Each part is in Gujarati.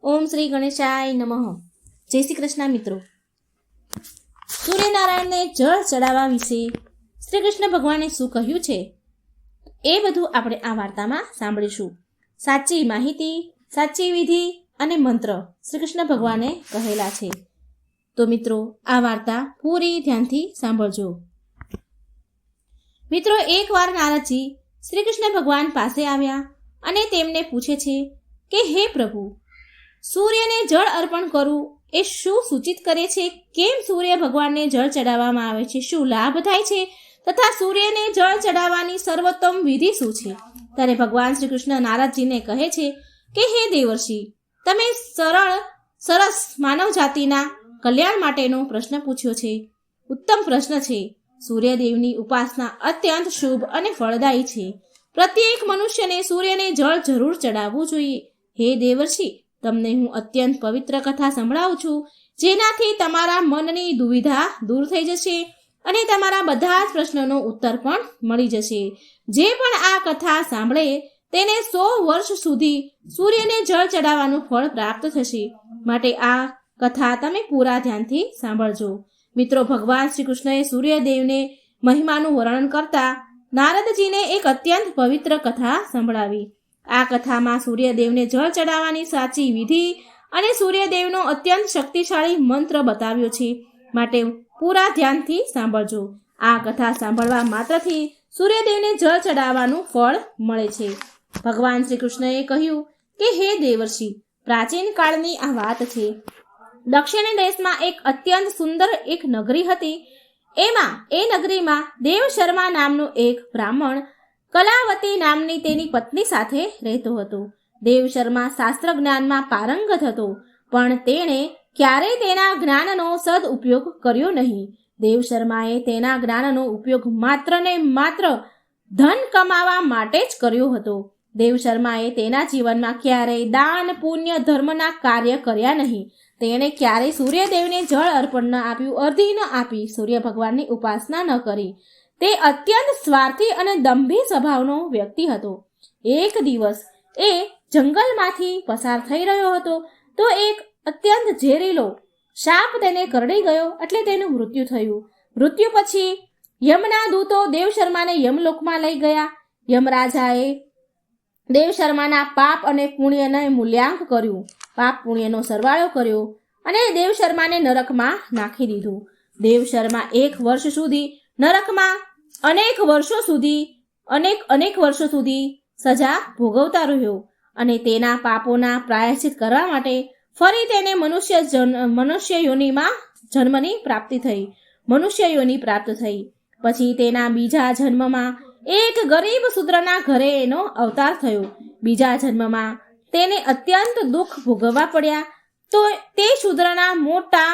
ઓમ શ્રી ગણેશાય નમઃ. જય શ્રી કૃષ્ણ મિત્રો. સૂર્યનારાયણને જળ ચડાવવા વિશે શ્રી કૃષ્ણ ભગવાને શું કહ્યું છે એ બધું આપણે આ વાર્તામાં સાંભળીશું. સાચી માહિતી, સાચી વિધિ અને મંત્ર શ્રી કૃષ્ણ ભગવાને કહેલા છે. તો મિત્રો, આ વાર્તા પૂરી ધ્યાનથી સાંભળજો. મિત્રો, એકવાર નારદજી શ્રી કૃષ્ણ ભગવાન પાસે આવ્યા અને તેમને પૂછે છે કે હે પ્રભુ, સૂર્યને જળ અર્પણ કરવું એ શું સૂચિત કરે છે? કેમ સૂર્ય ભગવાનને જળ ચડાવવામાં આવે છે? શું લાભ થાય છે? તથા સૂર્યને જળ ચડાવવાની સર્વોત્તમ વિધિ શું છે? ત્યારે ભગવાન શ્રી કૃષ્ણ નારદજીને કહે છે કે હે દેવર્ષિ, તમે સરસ માનવ જાતિના કલ્યાણ માટેનો પ્રશ્ન પૂછ્યો છે. ઉત્તમ પ્રશ્ન છે. સૂર્યદેવની ઉપાસના અત્યંત શુભ અને ફળદાયી છે. પ્રત્યેક મનુષ્યને સૂર્યને જળ જરૂર ચડાવવું જોઈએ. હે દેવર્ષિ, તમને હું અત્યંત પવિત્ર કથા સંભળાવું છું, જેનાથી તમારા મનની દુવિધા દૂર થઈ જશે અને તમારા બધા જ પ્રશ્નોનો ઉત્તર પણ મળી જશે. જે પણ આ કથા સાંભળે તેને 100 વર્ષ સુધી સૂર્યને જળ ચડાવવાનું ફળ પ્રાપ્ત થશે. માટે આ કથા તમે પૂરા ધ્યાનથી સાંભળજો. મિત્રો, ભગવાન શ્રી કૃષ્ણએ સૂર્યદેવને મહિમાનું વર્ણન કરતા નારદજીને એક અત્યંત પવિત્ર કથા સંભળાવી. આ કથામાં સૂર્યદેવને જળ ચડાવવાની સાચી વિધિ અને સૂર્યદેવનો અત્યંત શક્તિશાળી મંત્ર બતાવ્યો છે. માટે પૂરા ધ્યાનથી સાંભળજો. આ કથા સાંભળવા માત્રથી સૂર્યદેવને જળ ચડાવવાનું ફળ મળે છે. ભગવાન શ્રી કૃષ્ણએ કહ્યું કે હે દેવર્ષિ, પ્રાચીન કાળની આ વાત છે. દક્ષિણ દેશમાં એક અત્યંત સુંદર એક નગરી હતી. એ નગરીમાં દેવ શર્મા નામનો એક બ્રાહ્મણ કલાવતી નામની તેની પત્ની સાથે રહેતો હતો. દેવ શર્મા શાસ્ત્ર જ્ઞાનમાં પારંગત હતો, પણ તેણે ક્યારેય તેના જ્ઞાનનો સદ ઉપયોગ કર્યો નહીં. દેવ શર્માએ તેના જ્ઞાનનો ઉપયોગ માત્ર ને માત્ર ધન કમાવા માટે જ કર્યો હતો. દેવ શર્માએ તેના જીવનમાં ક્યારેય દાન, પુણ્ય, ધર્મના કાર્ય કર્યા નહીં. તેણે ક્યારેય સૂર્યદેવને જળ અર્પણ ન આપ્યું, અર્ધી ન આપી, સૂર્ય ભગવાનની ઉપાસના ન કરી. તે અત્યંત સ્વાર્થી અને દંભી સ્વભાવનો વ્યક્તિ હતો. એક દિવસ એ જંગલમાંથી પસાર થઈ રહ્યો હતો તો એક અત્યંત ઝેરીલો સાપ તેને કરડી ગયો, એટલે તેનું મૃત્યુ થયું. મૃત્યુ પછી યમના દૂતો દેવ શર્માને યમલોકમાં લઈ ગયા. યમરાજાએ દેવ શર્માના પાપ અને પુણ્યને મૂલ્યાંક કર્યું, પાપ પુણ્યનો સરવાળો કર્યો અને દેવ શર્માને નરકમાં નાખી દીધું. દેવ શર્મા 1 વર્ષ સુધી નરકમાં અનેક વર્ષો સુધી સજા ભોગવતા રહ્યો અને તેના પાપોના પ્રાયશ્ચિત કરવા માટે ફરી તેને મનુષ્ય યોનિમાં જન્મની પ્રાપ્તિ થઈ. મનુષ્ય યોનિ પ્રાપ્ત થઈ. પછી તેના બીજા જન્મમાં એક ગરીબ શૂદ્રના ઘરે એનો અવતાર થયો. બીજા જન્મમાં તેને અત્યંત દુઃખ ભોગવવા પડ્યા. તો તે શૂદ્રના મોટા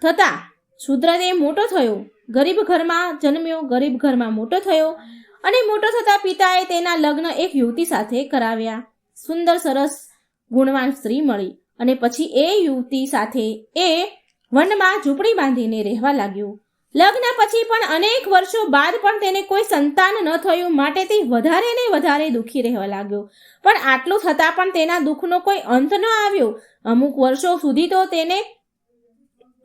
થતા શૂદ્ર તે મોટો થયો, ગરીબ ઘરમાં જન્મ્યો, ગરીબ ઘરમાં મોટો થયો અને મોટો થતા પિતાએ તેના લગ્ન એક યુવતી સાથે કરાવ્યા. સુંદર સરસ ગુણવાન સ્ત્રી મળી અને પછી એ યુવતી સાથે એ વનમાં ઝૂંપડી બાંધીને રહેવા લાગ્યો. લગ્ન પછી પણ અનેક વર્ષો બાદ પણ તેને કોઈ સંતાન ન થયું. માટે તે વધારે ને વધારે દુઃખી રહેવા લાગ્યો. પણ આટલું થતાં પણ તેના દુઃખનો કોઈ અંત ન આવ્યો. અમુક વર્ષો સુધી તો તેને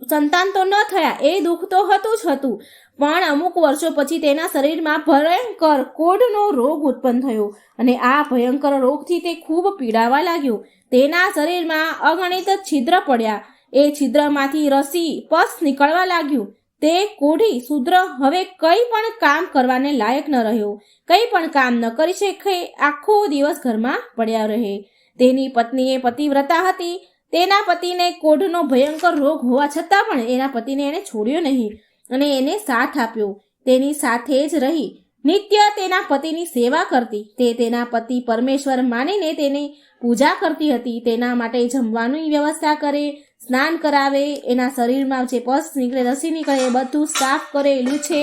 સંતાન તો ન થયા, એ દુઃખ તો હતું જ હતું. પણ અમુક વર્ષો પછી તેના શરીરમાં ભયંકર કોઢનો રોગ ઉત્પન્ન થયો અને આ ભયંકર રોગથી તે ખૂબ પીડાવા લાગ્યો. તેના શરીરમાં અગણિત છિદ્ર પડ્યા. એ છિદ્રમાંથી રસી, પસ નીકળવા લાગ્યું. તે કોઢી શૂદ્ર હવે કંઈ પણ કામ કરવાને લાયક ન રહ્યો. કંઈ પણ કામ ન કરી શકે, આખો દિવસ ઘરમાં પડ્યા રહે. તેની પત્ની એ પતિવ્રતા હતી. તેના પતિને કોઢનો ભયંકર રોગ હોવા છતાં પણ એના પતિને એને છોડ્યો નહીં અને એને સાથ આપ્યો. તેની સાથે જ રહી નિત્ય તેના પતિની સેવા કરતી. તે તેના પતિ પરમેશ્વર માનીને તેની પૂજા કરતી હતી. તેના માટે જમવાની વ્યવસ્થા કરે, સ્નાન કરાવે, એના શરીરમાં જે પસ નીકળે, રસી નીકળે એ બધું સાફ કરે, લૂછે,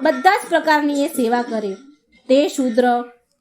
બધા જ પ્રકારની એ સેવા કરે. તે શૂદ્ર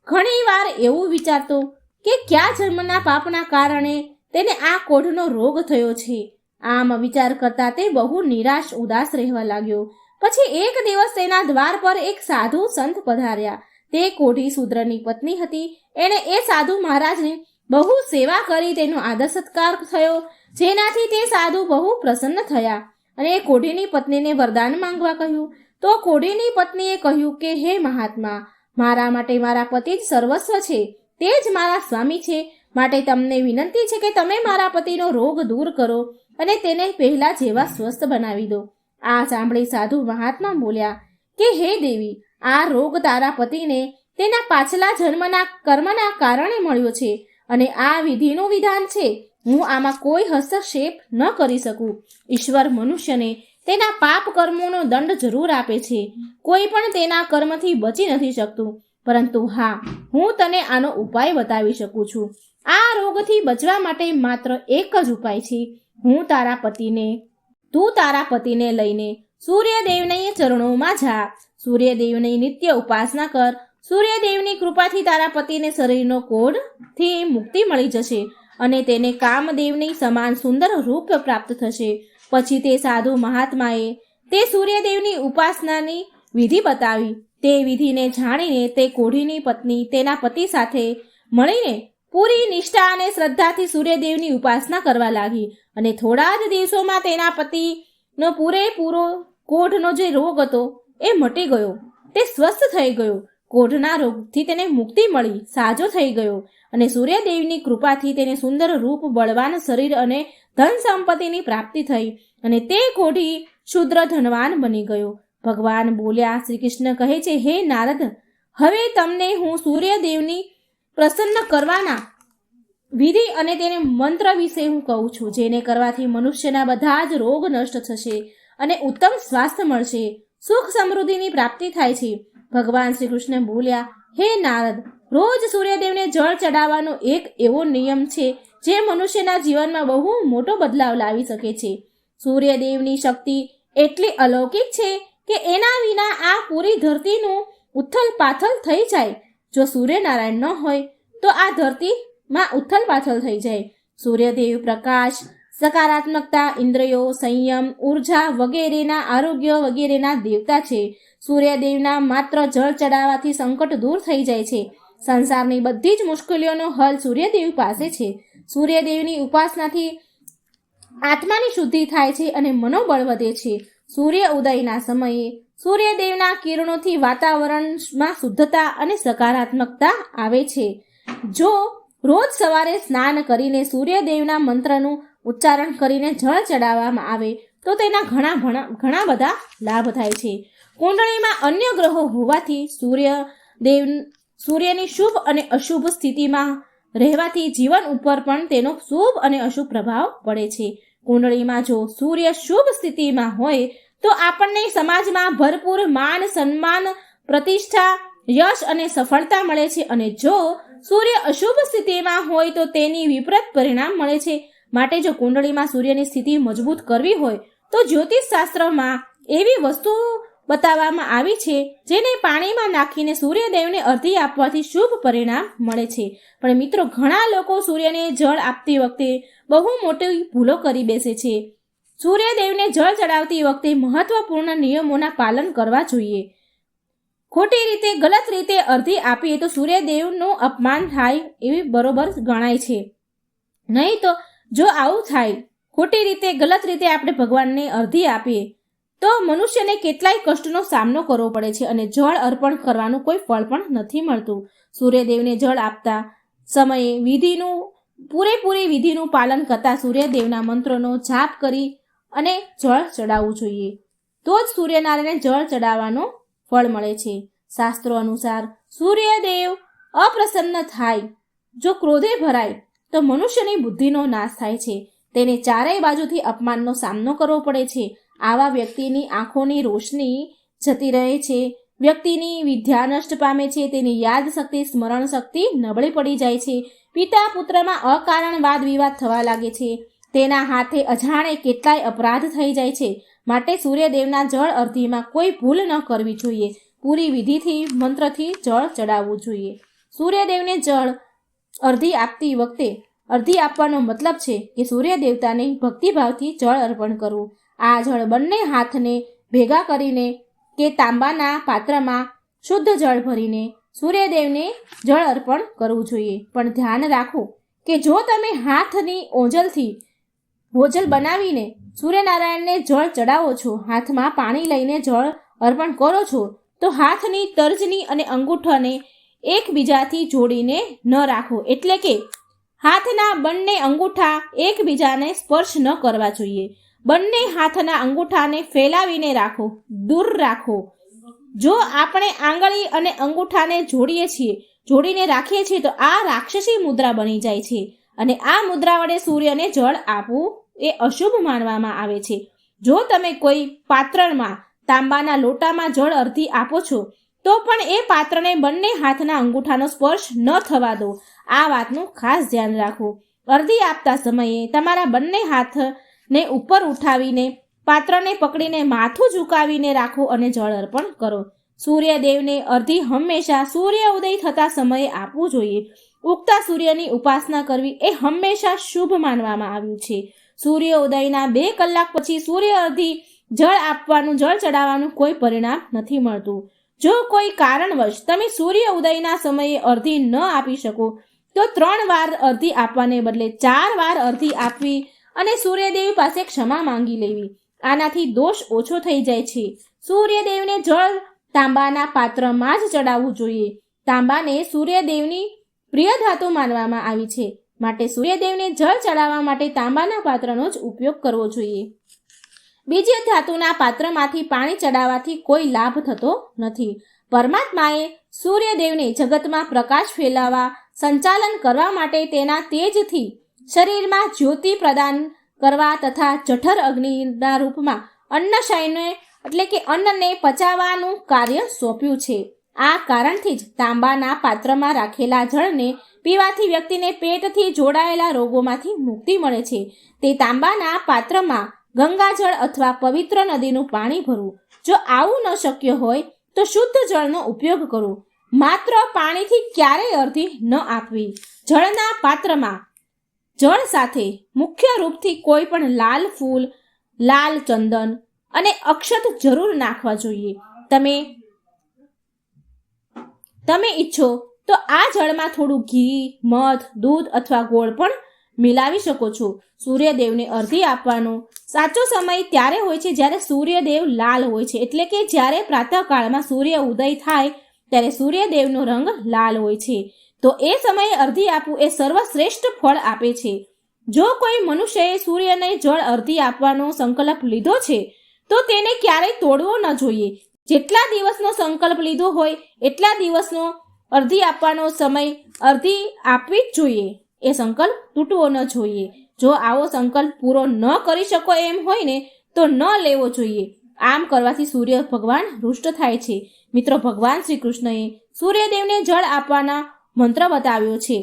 ઘણી વાર એવું વિચારતો કે કયા જન્મના પાપના કારણે તેને આ કોઢનો રોગ થયો છે. આમ વિચાર કરતા તે બહુ નિરાશ ઉદાસ રહેવા લાગ્યો. પછી એક દિવસ તેના દ્વાર પર એક સાધુ સંત પધાર્યા. તે કોઢી શૂદ્રની પત્ની હતી. એણે એ સાધુ મહારાજને બહુ સેવા કરી, તેનો આદર સત્કાર થયો, જેનાથી તે સાધુ બહુ પ્રસન્ન થયા અને એ કોઢીની પત્નીને વરદાન માંગવા કહ્યું. તો કોઢીની પત્નીએ કહ્યું કે હે મહાત્મા, મારા માટે મારા પતિ જ સર્વસ્વ છે, તે જ મારા સ્વામી છે, માટે તમને વિનંતી છે કે તમે મારા પતિનો રોગ દૂર કરો અને તેને પહેલા જેવા સ્વસ્થ બનાવી દો. આ સાંભળી સાધુ મહાત્મા બોલ્યા કે હે દેવી, આ રોગ તારા પતિને તેના પાછલા જન્મના કર્મના કારણે મળ્યો છે અને આ વિધિનું વિધાન છે. હું આમાં કોઈ હસ્તક્ષેપ ન કરી શકું. ઈશ્વર મનુષ્યને તેના પાપ કર્મોનો દંડ જરૂર આપે છે. કોઈ પણ તેના કર્મથી બચી નથી શકતું. પરંતુ હા, હું તને આનો ઉપાય બતાવી શકું છું. આ રોગથી બચવા માટે માત્ર એક જ ઉપાય છે. તું તારા પતિને લઈને સૂર્યદેવના ચરણોમાં જા. સૂર્યદેવની નિત્ય ઉપાસના કર. સૂર્યદેવની કૃપાથી તારા પતિને શરીરનો કોઢથી મુક્તિ મળી જશે અને તેને કામદેવની સમાન સુંદર રૂપ પ્રાપ્ત થશે. પછી તે સાધુ મહાત્માએ તે સૂર્યદેવની ઉપાસનાની વિધિ બતાવી. તે વિધિને જાણીને તે કોઢીની પત્ની તેના પતિ સાથે મળીને પૂરી નિષ્ઠા અને શ્રદ્ધાથી સૂર્યદેવની ઉપાસના કરવા લાગી અને થોડા જ દિવસોમાં તેના પતિનો પૂરેપૂરો કોઢનો જે રોગ હતો એ મટી ગયો. તે સ્વસ્થ થઈ ગયો. કોઢના રોગથી તેને મુક્તિ મળી, સાજો થઈ ગયો અને સૂર્યદેવની કૃપાથી તેને સુંદર રૂપ, બળવાન શરીર અને ધન સંપત્તિની પ્રાપ્તિ થઈ અને તે કોઢી શુદ્ર ધનવાન બની ગયો. ભગવાન બોલ્યા, શ્રી કૃષ્ણ કહે છે, હે નારદ, હવે તમને હું સૂર્યદેવની પ્રસન્ન કરવાના વિધિ અને તેને મંત્ર વિશે હું કહું છું, જેને કરવાથી મનુષ્યના બધા જ રોગ નષ્ટ થશે અને ઉત્તમ સ્વાસ્થ્ય મળશે, સુખ સમૃદ્ધિની પ્રાપ્તિ થાય છે. ભગવાન શ્રી કૃષ્ણ બોલ્યા, હે નારદ, રોજ સૂર્યદેવને જળ ચડાવવાનો એક એવો નિયમ છે જે મનુષ્યના જીવનમાં બહુ મોટો બદલાવ લાવી શકે છે. સૂર્યદેવની શક્તિ એટલી અલૌકિક છે કે એના વિના આ પૂરી ધરતીનું ઉથલ પાથલ થઈ જાય. જો સૂર્યનારાયણ ન હોય તો આ ધરતીમાં ઉથલ પાથલ થઈ જાય. સૂર્યદેવ પ્રકાશ, સકારાત્મકતા, ઇન્દ્રિયો, સંયમ, ઉર્જા વગેરેના આરોગ્ય વગેરેના દેવતા છે. સૂર્યદેવના માત્ર જળ ચડાવવાથી સંકટ દૂર થઈ જાય છે. સંસારની બધી જ મુશ્કેલીઓનો હલ સૂર્યદેવ પાસે છે. સૂર્યદેવની ઉપાસનાથી આત્માની શુદ્ધિ થાય છે અને મનોબળ વધે છે. સૂર્ય ઉદયના સમયે સૂર્યદેવના કિરણોથી વાતાવરણમાં શુદ્ધતા અને સકારાત્મકતા આવે છે. જો રોજ સવારે સ્નાન કરીને સૂર્યદેવના મંત્રનું ઉચ્ચારણ કરીને જળ ચડાવવામાં આવે તો તેના ઘણા બધા લાભ થાય છે. કુંડળીમાં અન્ય ગ્રહો હોવાથી સૂર્યની શુભ અને અશુભ સ્થિતિમાં રહેવાથી જીવન ઉપર પણ તેનો શુભ અને અશુભ પ્રભાવ પડે છે. કુંડળીમાં જો સૂર્ય શુભ સ્થિતિમાં હોય તો આપણને સમાજમાં ભરપૂર માન, સન્માન, પ્રતિષ્ઠા, યશ અને સફળતા મળે છે અને જો સૂર્ય અશુભ સ્થિતિમાં હોય તો તેની વિપરીત પરિણામ મળે છે. માટે જો કુંડળીમાં સૂર્યની સ્થિતિ મજબૂત કરવી હોય તો જ્યોતિષ શાસ્ત્રમાં એવી વસ્તુ બતાવવામાં આવી છે જેને પાણીમાં નાખીને સૂર્યદેવને અર્ધી આપવાથી શુભ પરિણામ મળે છે. પણ મિત્રો, ઘણા લોકો સૂર્યને જળ આપતી વખતે બહુ મોટી ભૂલો કરી બેસે છે. સૂર્યદેવને જળ ચડાવતી વખતે મહત્વપૂર્ણ નિયમોના પાલન કરવા જોઈએ. ખોટી રીતે, ગલત રીતે અર્ધી આપીએ તો સૂર્યદેવનું અપમાન થાય એવી બરોબર ગણાય છે. નહીં તો જો આવું થાય, ખોટી રીતે, ગલત રીતે આપણે ભગવાનને અર્ધી આપીએ તો મનુષ્યને કેટલાય કષ્ટનો સામનો કરવો પડે છે અને જળ અર્પણ કરવાનું કોઈ ફળ પણ નથી મળતું. સૂર્યદેવને જળ આપતા સમયે પૂરેપૂરી વિધિનું પાલન કરતા સૂર્યદેવના મંત્રોનો જાપ કરી અને જળ ચડાવવું જોઈએ. તો જ સૂર્યનારાયણને જળ ચડાવવાનું ફળ મળે છે. શાસ્ત્રો અનુસાર સૂર્યદેવ અપ્રસન્ન થાય, જો ક્રોધે ભરાય તો મનુષ્યની બુદ્ધિનો નાશ થાય છે. તેને ચારેય બાજુથી અપમાનનો સામનો કરવો પડે છે. આવા વ્યક્તિની આંખોની રોશની જતી રહે છે, વ્યક્તિની વિદ્યા નષ્ટ પામે છે, તેની યાદ શક્તિ, સ્મરણ શક્તિ નબળી પડી જાય છે, પિતા પુત્રમાં અકારણ વાદ વિવાદ થવા લાગે છે, તેના હાથે અજાણે કેટલાય અપરાધ થઈ જાય છે. માટે સૂર્યદેવના જળ અર્ધીમાં કોઈ ભૂલ ન કરવી જોઈએ. પૂરી વિધિથી, મંત્રથી જળ ચડાવવું જોઈએ. સૂર્યદેવને જળ અર્ધી આપતી વખતે અર્ધી આપવાનો મતલબ છે કે સૂર્ય દેવતાને ભક્તિભાવથી જળ અર્પણ કરવું. આ જળ બંને હાથને ભેગા કરીને કે તાંબાના પાત્રમાં શુદ્ધ જળ ભરીને સૂર્યદેવને જળ અર્પણ કરવું જોઈએ. પણ ધ્યાન રાખવું કે જો તમે હાથની ઓજલ બનાવીને સૂર્યનારાયણને જળ ચડાવો છો, હાથમાં પાણી લઈને જળ અર્પણ કરો છો, તો હાથની તર્જની અને અંગૂઠાને એકબીજાથી જોડીને ન રાખો. એટલે કે હાથના બંને અંગૂઠા એકબીજાને સ્પર્શ ન કરવા જોઈએ. બંને હાથના અંગૂઠાને ફેલાવીને રાખો, દૂર રાખો. જો આપણે આંગળી અને અંગૂઠાને જોડીને રાખીએ છીએ તો આ રાક્ષસી મુદ્રા બની જાય છે અને આ મુદ્રા વડે સૂર્યને જળ આપવું એ અશુભ માનવામાં આવે છે. જો તમે કોઈ પાત્રમાં તાંબાના લોટામાં જળ અર્ધી આપો છો તો પણ એ પાત્રને બંને હાથના અંગૂઠાનો સ્પર્શ ન થવા દો. આ વાતનું ખાસ ધ્યાન રાખો. અર્ધી આપતા સમયે તમારા બંને હાથને ઉપર ઉઠાવીને પાત્રને પકડીને માથું ઝુકાવીને રાખો અને જળ અર્પણ કરો. સૂર્યદેવને અર્ધી હંમેશા સૂર્ય ઉદય થતા સમયે આપવું જોઈએ. ઉગતા સૂર્યની ઉપાસના કરવી એ હંમેશા શુભ માનવામાં આવ્યું છે. સૂર્ય ઉદયના 2 કલાક પછી સૂર્ય અર્ધી જળ ચડાવવાનું કોઈ પરિણામ નથી મળતું. જો કોઈ કારણવશ તમે સૂર્ય ઉદયના સમયે અર્ધી ન આપી શકો તો 3 વાર અર્ધી આપવાને બદલે 4 વાર અર્ધી આપવી અને સૂર્યદેવ પાસે ક્ષમા માંગી લેવી. આનાથી દોષ ઓછો થઈ જાય છે. સૂર્યદેવને જળ તાંબાના પાત્રમાં જ ચડાવવું જોઈએ. તાંબાને સૂર્યદેવની પ્રિય ધાતુ માનવામાં આવી છે, માટે સૂર્યદેવને જળ ચડાવવા માટે તાંબાના પાત્રનો જ ઉપયોગ કરવો જોઈએ. બીજી ધાતુના પાત્રમાંથી પાણી ચડાવવાથી કોઈ લાભ થતો નથી. પરમાત્માએ સૂર્યદેવને જગતમાં પ્રકાશ ફેલાવવા, સંચાલન કરવા માટે તેના તેજથી શરીરમાં જ્યોતિ પ્રદાન કરવા તથા જઠર અગ્નિના રૂપમાં અન્નશયને એટલે કે અન્નને પચાવવાનું કાર્ય સોંપ્યું છે. આ કારણથી જ તાંબાના પાત્રમાં રાખેલા જળને પીવાથી વ્યક્તિને પેટથી જોડાયેલા રોગોમાંથી મુક્તિ મળે છે. તે તાંબાના પાત્રમાં ગંગાજળ અથવા પવિત્ર નદીનું પાણી ભરવું. જો આવું ન શક્ય હોય તો શુદ્ધ જળનો ઉપયોગ કરવો. માત્ર પાણીથી ક્યારેય અર્ધી ન આપવી. જળના પાત્રમાં જળ સાથે મુખ્ય રૂપથી કોઈ પણ લાલ ફૂલ, લાલ ચંદન અને અક્ષત જરૂર નાખવા જોઈએ. તમે ઈચ્છો તો આ જળમાં થોડું ઘી, મધ, દૂધ અથવા ગોળ પણ મિલાવી શકો છો. સૂર્યદેવને અર્ધી આપવાનો સાચો સમય ત્યારે હોય છે જ્યારે સૂર્યદેવ લાલ હોય છે. એટલે કે જ્યારે પ્રાતઃકાળમાં સૂર્ય ઉદય થાય ત્યારે સૂર્યદેવનો રંગ લાલ હોય છે. તો એ સમયે અર્ધી આપવું એ સર્વશ્રેષ્ઠ ફળ આપે છે. જો કોઈ મનુષ્યએ સૂર્યને જળ અર્ધી આપવાનો સંકલ્પ લીધો છે તો તેને ક્યારેય તોડવો ન જોઈએ. જેટલા દિવસનો સંકલ્પ લીધો હોય એટલા દિવસનો અર્ધી આપવાનો સમય અર્ધી આપવી જ જોઈએ. એ સંકલ્પ તૂટવો ન જોઈએ. જો આવો સંકલ્પ પૂરો ન કરી શકો એમ હોય ને તો ન લેવો જોઈએ. આમ કરવાથી સૂર્ય ભગવાન રૂષ્ટ થાય છે. મિત્રો, ભગવાન શ્રી કૃષ્ણએ સૂર્યદેવને જળ આપવાના મંત્ર બતાવ્યો છે,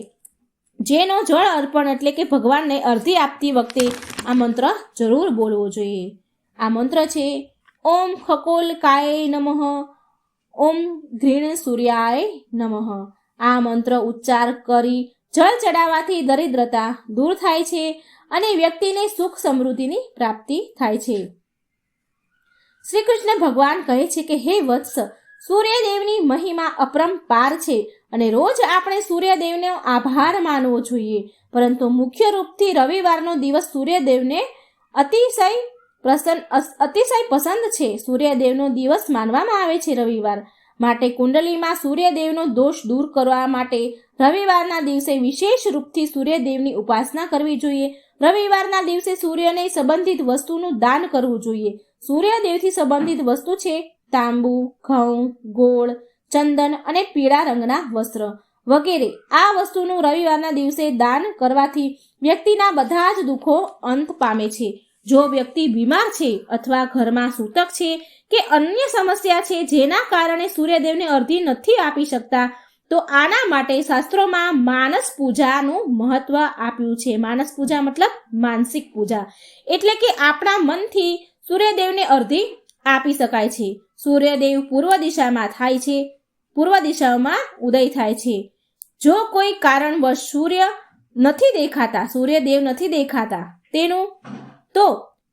જેનો જળ અર્પણ એટલે કે ભગવાનને અર્ધી આપતી વખતે આ મંત્ર જરૂર બોલવો જોઈએ. આ મંત્ર છે ઓમ ખકોલકાય નમઃ, ઓમ ઘૃણ સૂર્યાય નમઃ. આ મંત્ર ઉચ્ચાર કરી જળ ચડાવવાથી દરિદ્રતા દૂર થાય છે અને વ્યક્તિને સુખ સમૃદ્ધિની પ્રાપ્તિ થાય છે. શ્રી કૃષ્ણ ભગવાન કહે છે કે હે વત્સ, સૂર્યદેવની મહિમા અપરંપાર છે અને રોજ આપણે સૂર્યદેવનો આભાર માનવો જોઈએ. પરંતુ મુખ્ય રૂપથી રવિવારનો દિવસ સૂર્યદેવને અતિશય પસંદ છે. સૂર્યદેવનો દિવસ માનવામાં આવે છે રવિવાર. માટે કુંડલીમાં સૂર્યદેવનો દોષ દૂર કરવા માટે રવિવારના દિવસે વિશેષ રૂપથી સૂર્યદેવની ઉપાસના કરવી જોઈએ. રવિવારના દિવસે સૂર્યને સંબંધિત વસ્તુનું દાન કરવું જોઈએ. સૂર્યદેવથી સંબંધિત વસ્તુ છે તાંબુ, ઘઉં, ગોળ, ચંદન અને પીળા રંગના વસ્ત્ર વગેરે. આ વસ્તુનું રવિવારના દિવસે દાન કરવાથી વ્યક્તિના બધા જ દુઃખો અંત પામે છે. જો વ્યક્તિ બીમાર છે અથવા ઘરમાં સૂતક છે કે અન્ય સમસ્યા છે જેના કારણે સૂર્યદેવને અર્ધી નથી આપી શકતા તો આના માટે શાસ્ત્રોમાં માનસ પૂજાનું મહત્વ આપ્યું છે. માનસ પૂજા મતલબ માનસિક પૂજા, એટલે કે આપણા મનથી સૂર્યદેવને અર્ધી આપી શકાય છે. સૂર્યદેવ પૂર્વ દિશામાં ઉદય થાય છે. જો કોઈ કારણવશ સૂર્યદેવ નથી દેખાતા તેનું તો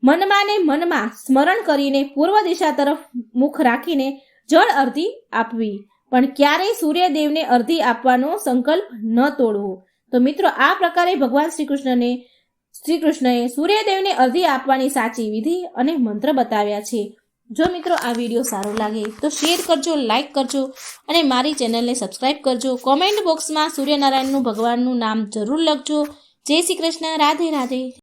મનમાં ને મનમાં સ્મરણ કરીને પૂર્વ દિશા તરફ મુખ રાખીને જળ અર્ધી આપવી. પણ ક્યારેય સૂર્યદેવને અર્ધી આપવાનો સંકલ્પ ન તોડવો. તો મિત્રો આ પ્રકારે ભગવાન શ્રી કૃષ્ણએ સૂર્યદેવને અર્ઘ્ય આપવાની સાચી વિધિ અને મંત્ર બતાવ્યા છે. જો મિત્રો આ વિડીયો સારો લાગે તો શેર કરજો, લાઈક કરજો અને મારી ચેનલને સબસ્ક્રાઈબ કરજો. કોમેન્ટ બોક્સમાં સૂર્યનારાયણનું ભગવાનનું નામ જરૂર લખજો. જય શ્રી કૃષ્ણ. રાધે રાધે.